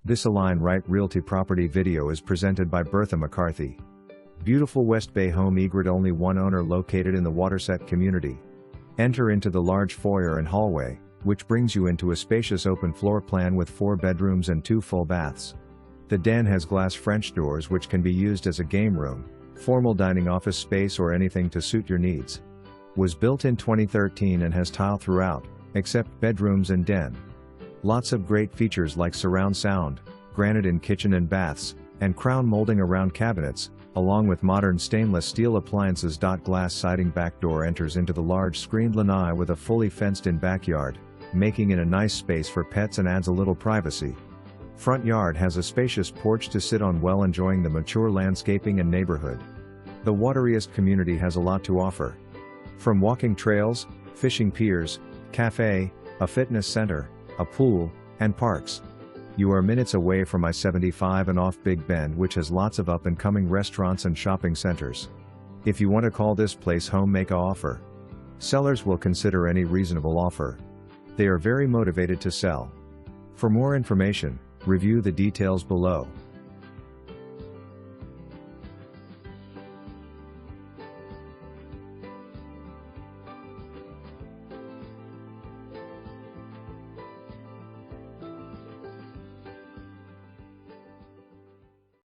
This Align Right Realty property video is presented by Bertha McCarthy. Beautiful West Bay home Egret, only one owner, located in the Waterset community. Enter into the large foyer and hallway, which brings you into a spacious open floor plan with 4 bedrooms and 2 full baths. The den has glass French doors which can be used as a game room, formal dining, office space, or anything to suit your needs. Was built in 2013 and has tile throughout, except bedrooms and den. Lots of great features like surround sound, granite in kitchen and baths, and crown molding around cabinets, along with modern stainless steel appliances.Glass siding. Back door enters into the large screened lanai with a fully fenced-in backyard, making it a nice space for pets and adds a little privacy. Front yard has a spacious porch to sit on, while enjoying the mature landscaping and neighborhood. The Wateriest community has a lot to offer. From walking trails, fishing piers, café, a fitness center, a pool, and parks. You are minutes away from I-75 and off Big Bend, which has lots of up-and-coming restaurants and shopping centers. If you want to call this place home, make an offer. Sellers will consider any reasonable offer. They are very motivated to sell. For more information, review the details below.